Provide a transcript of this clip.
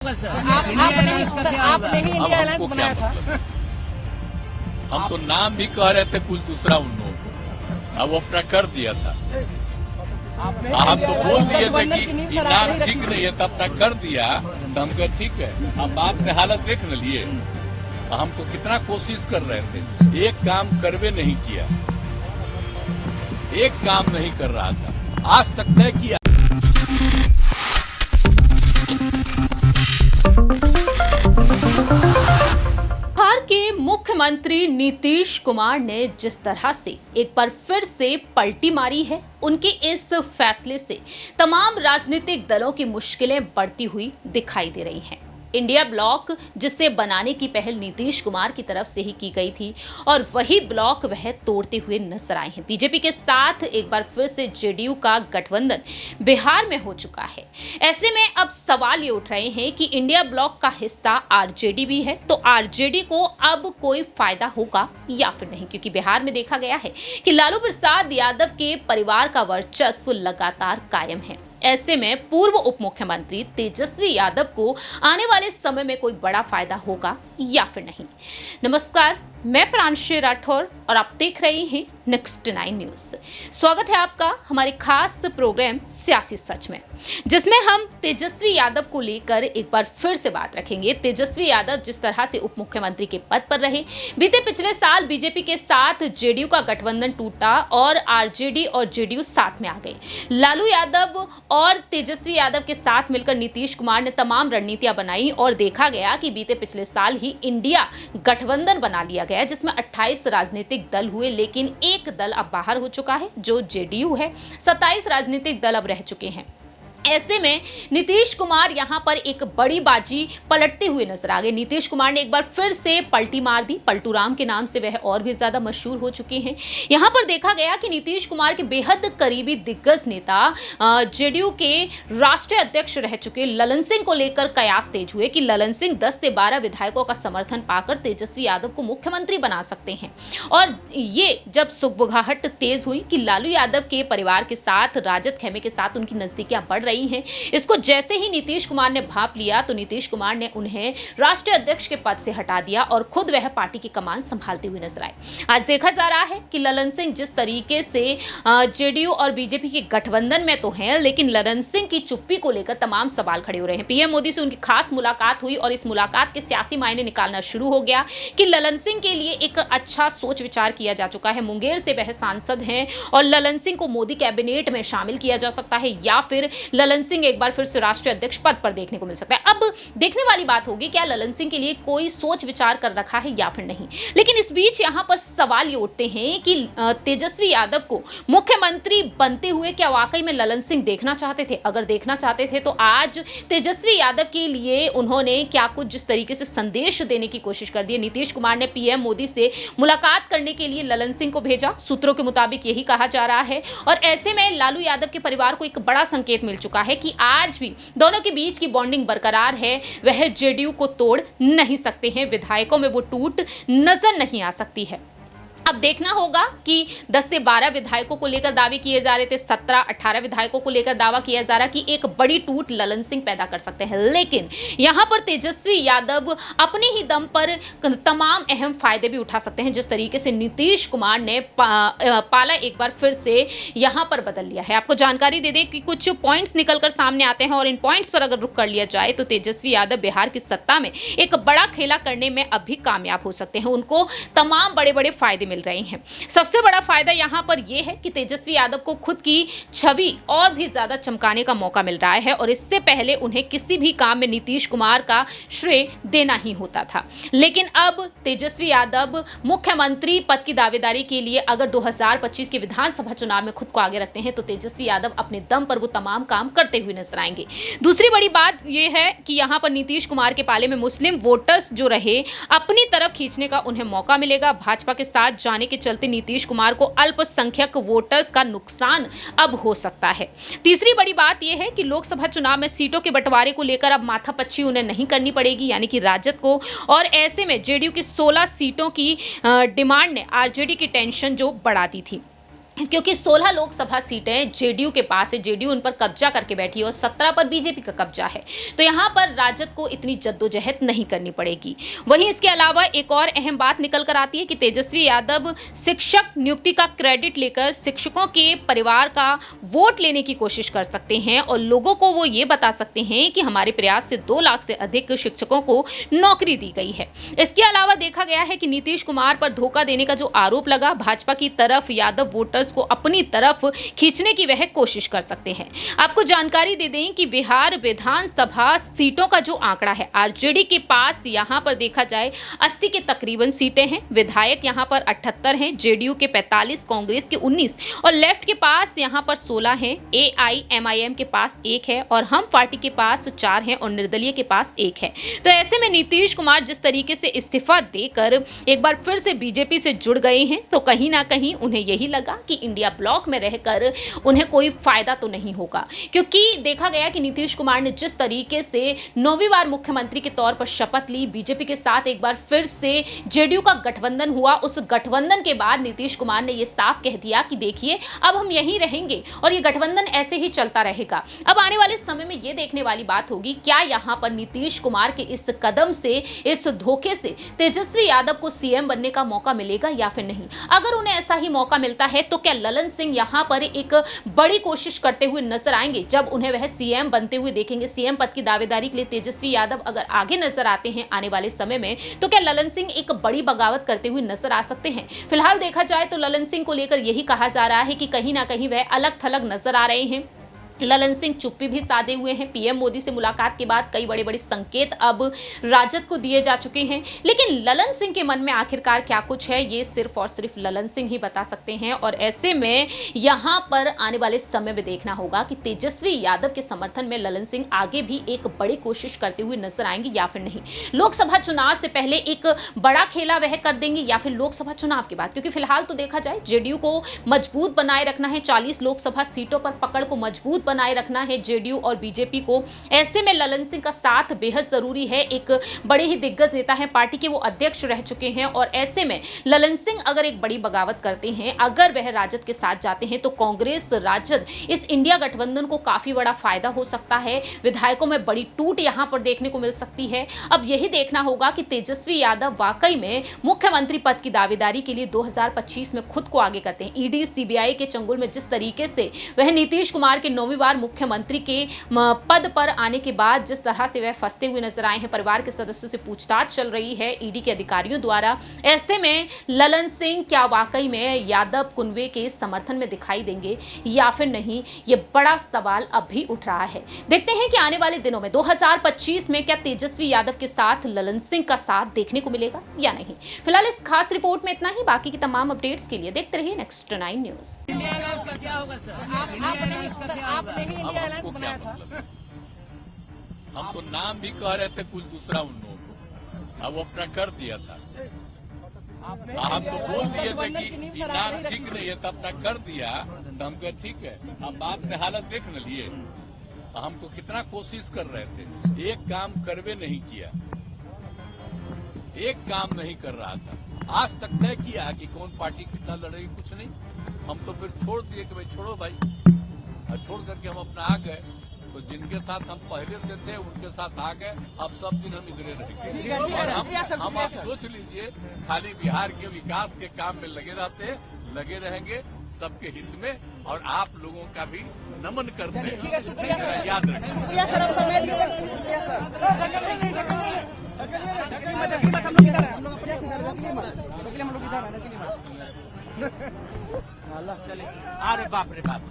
आपने ही India alliance बनाया था। हम तो नाम भी कह रहे थे कुछ दूसरा उन लोगों को, अब वो अपना कर दिया था। हम तो बोल दिए थे कि नाम ठीक नहीं है, तो अपना कर दिया तो हम कहे ठीक है। अब आपने हालत देख न लिए, हम तो कितना कोशिश कर रहे थे, एक काम करवे नहीं किया, एक काम नहीं कर रहा था, आज तक तय किया। बिहार के मुख्यमंत्री नीतीश कुमार ने जिस तरह से एक बार फिर से पलटी मारी है, उनके इस फैसले से तमाम राजनीतिक दलों की मुश्किलें बढ़ती हुई दिखाई दे रही हैं। इंडिया ब्लॉक जिसे बनाने की पहल नीतीश कुमार की तरफ से ही की गई थी और वही ब्लॉक वह तोड़ते हुए नजर आए हैं। बीजेपी के साथ एक बार फिर से जेडीयू का गठबंधन बिहार में हो चुका है। ऐसे में अब सवाल ये उठ रहे हैं कि इंडिया ब्लॉक का हिस्सा आरजेडी भी है, तो आरजेडी को अब कोई फायदा होगा या फिर नहीं, क्योंकि बिहार में देखा गया है कि लालू प्रसाद यादव के परिवार का वर्चस्व लगातार कायम है। ऐसे में पूर्व उप मुख्यमंत्री तेजस्वी यादव को आने वाले समय में कोई बड़ा फायदा होगा या फिर नहीं। नमस्कार, मैं प्रांशु राठौर और आप देख रहे हैं नेक्स्ट 9 न्यूज। स्वागत है आपका हमारे खास प्रोग्राम सियासी सच में, जिसमें हम तेजस्वी यादव को लेकर एक बार फिर से बात रखेंगे। तेजस्वी यादव जिस तरह से उप मुख्यमंत्री के पद पर रहे, बीते पिछले साल बीजेपी के साथ जेडीयू का गठबंधन टूटा और आरजेडी और जेडीयू साथ में आ गए। लालू यादव और तेजस्वी यादव के साथ मिलकर नीतीश कुमार ने तमाम रणनीतियां बनाई और देखा गया कि बीते पिछले साल ही इंडिया गठबंधन बना लिया गया, जिसमें 28 राजनीतिक दल हुए, लेकिन एक दल अब बाहर हो चुका है जो जेडीयू है। 27 राजनीतिक दल अब रह चुके हैं। ऐसे में नीतीश कुमार यहां पर एक बड़ी बाजी पलटते हुए नजर आ गए। नीतीश कुमार ने एक बार फिर से पलटी मार दी। पलटू राम के नाम से वह और भी ज्यादा मशहूर हो चुके हैं। यहां पर देखा गया कि नीतीश कुमार के बेहद करीबी दिग्गज नेता जेडीयू के राष्ट्रीय अध्यक्ष रह चुके ललन सिंह को लेकर कयास तेज हुए कि ललन सिंह 10 से 12 विधायकों का समर्थन पाकर तेजस्वी यादव को मुख्यमंत्री बना सकते हैं। और ये जब सुगबुगाहट तेज हुई कि लालू यादव के परिवार के साथ, राजद खेमे के साथ उनकी नजदीकियां बढ़ रही हैं, इसको जैसे ही नीतीश कुमार ने भांप लिया तो नीतीश कुमार ने उन्हें राष्ट्रीय अध्यक्ष के पद से हटा दिया और खुद वह पार्टी की कमान संभालते हुए नजर आए। आज देखा जा रहा है कि ललन सिंह जिस तरीके से जेडीयू और बीजेपी के गठबंधन में तो हैं, लेकिन ललन सिंह की चुप्पी को लेकर तमाम सवाल खड़े हो रहे हैं। पीएम मोदी से उनकी खास मुलाकात हुई और इस मुलाकात के सियासी मायने निकालना शुरू हो गया कि ललन सिंह के लिए एक अच्छा सोच विचार किया जा चुका है। मुंगेर से वह सांसद हैं और ललन सिंह को मोदी कैबिनेट में शामिल किया जा सकता है या फिर ललन सिंह एक बार फिर से राष्ट्रीय अध्यक्ष पद पर देखने को मिल सकता है। अब देखने वाली बात होगी क्या ललन सिंह के लिए कोई सोच विचार कर रखा है या फिर नहीं। लेकिन इस बीच यहां पर सवाल ये उठते हैं कि तेजस्वी यादव को मुख्यमंत्री बनते हुए क्या वाकई में ललन सिंह देखना चाहते थे? अगर देखना चाहते थे तो आज तेजस्वी यादव के लिए उन्होंने क्या कुछ जिस तरीके से संदेश देने की कोशिश कर दी। नीतीश कुमार ने पीएम मोदी से मुलाकात करने के लिए ललन सिंह को भेजा, सूत्रों के मुताबिक यही कहा जा रहा है। और ऐसे में लालू यादव के परिवार को एक बड़ा संकेत मिल चुका है कि आज भी दोनों के बीच की बॉन्डिंग बरकरार है। वह जेडीयू को तोड़ नहीं सकते हैं, विधायकों में वो टूट नजर नहीं आ सकती है। अब देखना होगा कि 10 से 12 विधायकों को लेकर दावे किए जा रहे थे, 17-18 विधायकों को लेकर दावा किया जा रहा कि एक बड़ी टूट ललन सिंह पैदा कर सकते हैं। लेकिन यहां पर तेजस्वी यादव अपने ही दम पर तमाम अहम फायदे भी उठा सकते हैं, जिस तरीके से नीतीश कुमार ने पाला एक बार फिर से यहां पर बदल लिया है। आपको जानकारी दे दें कि कुछ पॉइंट्स निकलकर सामने आते हैं और इन पॉइंट्स पर अगर रुक कर लिया जाए तो तेजस्वी यादव बिहार की सत्ता में एक बड़ा खेला करने में अब भी कामयाब हो सकते हैं। उनको तमाम बड़े बड़े फायदे मिल रहे हैं। सबसे बड़ा फायदा यहां पर यह है कि तेजस्वी यादव को खुद की छवि और भी ज्यादा चमकाने का मौका मिल रहा है और इससे पहले उन्हें किसी भी काम में नीतीश कुमार का श्रेय देना ही होता था। लेकिन अब तेजस्वी यादव मुख्यमंत्री पद की दावेदारी के लिए अगर 2025 के विधानसभा चुनाव में खुद को आगे रखते हैं तो तेजस्वी यादव अपने दम पर वो तमाम काम करते हुए नजर आएंगे। दूसरी बड़ी बात यह है कि यहां पर नीतीश कुमार के पाले में मुस्लिम वोटर्स जो रहे अपनी तरफ खींचने का उन्हें मौका मिलेगा। भाजपा के साथ जाने के चलते नीतीश कुमार को अल्पसंख्यक वोटर्स का नुकसान अब हो सकता है। तीसरी बड़ी बात यह है कि लोकसभा चुनाव में सीटों के बंटवारे को लेकर अब माथापच्ची उन्हें नहीं करनी पड़ेगी, यानी कि राजद को। और ऐसे में जेडीयू की 16 सीटों की डिमांड ने आरजेडी की टेंशन जो बढ़ा दी थी। क्योंकि 16 लोकसभा सीटें जेडीयू के पास है, जेडीयू उन पर कब्जा करके बैठी है और 17 पर बीजेपी का कब्जा है, तो यहां पर राजद को इतनी जद्दोजहद नहीं करनी पड़ेगी। वहीं इसके अलावा एक और अहम बात निकल कर आती है कि तेजस्वी यादव शिक्षक नियुक्ति का क्रेडिट लेकर शिक्षकों के परिवार का वोट लेने की कोशिश कर सकते हैं और लोगों को वो ये बता सकते हैं कि हमारे प्रयास से 2 लाख से अधिक शिक्षकों को नौकरी दी गई है। इसके अलावा देखा गया है कि नीतीश कुमार पर धोखा देने का जो आरोप लगा, भाजपा की तरफ यादव वोटर्स को अपनी तरफ खींचने की वह कोशिश कर सकते हैं। आपको जानकारी दे दें कि बिहार विधानसभा सीटों का जो आंकड़ा है, आरजेडी के पास यहां पर देखा जाए 80 के तकरीबन सीटें हैं, विधायक यहां पर 78 हैं, जेडीयू के 45, कांग्रेस के 19 और लेफ्ट के पास यहां पर 16 हैं, एआईएमआईएम के पास 1 है और हम पार्टी के पास 4 हैं और निर्दलीय के पास 1 है। तो ऐसे में नीतीश कुमार जिस तरीके से इस्तीफा देकर एक बार फिर से बीजेपी से जुड़ गए हैं, तो कहीं ना कहीं उन्हें यही लगा कि इंडिया ब्लॉक में रहकर उन्हें कोई फायदा तो नहीं होगा, क्योंकि देखा गया कि नीतीश कुमार ने जिस तरीके से 9वीं बार मुख्यमंत्री के तौर पर शपथ ली, बीजेपी के साथ एक बार फिर से जेडीयू का गठबंधन हुआ। उस गठबंधन के बाद नीतीश कुमार ने यह साफ कह दिया कि देखिए अब हम यहीं रहेंगे और ये गठबंधन ऐसे ही चलता रहेगा। अब आने वाले समय में यह देखने वाली बात होगी क्या यहां पर नीतीश कुमार के इस कदम से, इस धोखे से तेजस्वी यादव को सीएम बनने का मौका मिलेगा या फिर नहीं। अगर उन्हें ऐसा ही मौका मिलता है तो क्या ललन सिंह यहां पर एक बड़ी कोशिश करते हुए नजर आएंगे जब उन्हें वह सीएम बनते हुए देखेंगे। सीएम पद की दावेदारी के लिए तेजस्वी यादव अगर आगे नजर आते हैं आने वाले समय में, तो क्या ललन सिंह एक बड़ी बगावत करते हुए नजर आ सकते हैं। फिलहाल देखा जाए तो ललन सिंह को लेकर यही कहा जा रहा है कि कहीं ना कहीं वह अलग थलग नजर आ रहे हैं। ललन सिंह चुप्पी भी साधे हुए हैं। पीएम मोदी से मुलाकात के बाद कई बड़े बड़े संकेत अब राजद को दिए जा चुके हैं, लेकिन ललन सिंह के मन में आखिरकार क्या कुछ है ये सिर्फ और सिर्फ ललन सिंह ही बता सकते हैं। और ऐसे में यहां पर आने वाले समय में देखना होगा कि तेजस्वी यादव के समर्थन में ललन सिंह आगे भी एक बड़ी कोशिश करते हुए नजर आएंगे या फिर नहीं। लोकसभा चुनाव से पहले एक बड़ा खेला वह कर देंगे या फिर लोकसभा चुनाव के बाद, क्योंकि फिलहाल तो देखा जाए जेडीयू को मजबूत बनाए रखना है, 40 लोकसभा सीटों पर पकड़ को मजबूत बनाए रखना है जेडीयू और बीजेपी को। ऐसे में ललन सिंह का साथ बेहद जरूरी है। एक बड़े ही दिग्गज नेता है, पार्टी के वो अध्यक्ष रह चुके हैं और ऐसे में ललन सिंह अगर एक बड़ी बगावत करते हैं, अगर वह राजद के साथ जाते हैं, तो कांग्रेस राजद इस इंडिया गठबंधन को काफी बड़ा फायदा हो सकता है। विधायकों में बड़ी टूट यहां पर देखने को मिल सकती है। अब यही देखना होगा कि तेजस्वी यादव वाकई में मुख्यमंत्री पद की दावेदारी के लिए 2025 में खुद को आगे करते हैं। ईडी सीबीआई के चंगुल में जिस तरीके से वह नीतीश कुमार के 9वीं बार मुख्यमंत्री के पद पर आने के बाद जिस तरह से वह फंसते हुए नजर आए हैं, परिवार के सदस्यों से पूछताछ चल रही है ईडी के अधिकारियों द्वारा। ऐसे में ललन सिंह क्या वाकई में यादव कुनबे के समर्थन में दिखाई देंगे या फिर नहीं, ये बड़ा सवाल अब भी उठ रहा है। देखते हैं कि आने वाले दिनों में 2025 में क्या तेजस्वी यादव के साथ ललन सिंह का साथ देखने को मिलेगा या नहीं। फिलहाल इस खास रिपोर्ट में इतना ही। बाकी की तमाम अपडेट्स के लिए देखते रहिए नेक्स्ट 9 न्यूज। हमको क्या मतलब, हम तो नाम भी कह रहे थे कुछ दूसरा उन लोगों को, अब वो अपना कर दिया था। हम तो बोल दिए थे कि नाम ठीक नहीं है तो अपना कर दिया, तो हम कहे ठीक है। अब बाद में हालत देख न लिए, हम तो कितना कोशिश कर रहे थे, एक काम करवे नहीं किया, एक काम नहीं कर रहा था। आज तक तय किया कि कौन पार्टी कितना लड़ेगी, कुछ नहीं। हम तो फिर छोड़ दिए कि भाई छोड़ो भाई, और छोड़ करके हम अपना आ गए। तो जिनके साथ हम पहले से थे उनके साथ आ गए। अब सब दिन हम इधरे रहेंगे और हम आप सोच लीजिए खाली बिहार के विकास के काम में लगे रहते हैं, लगे रहेंगे सबके हित में, और आप लोगों का भी नमन करते हैं, याद रखें। अरे बाप रे बाप।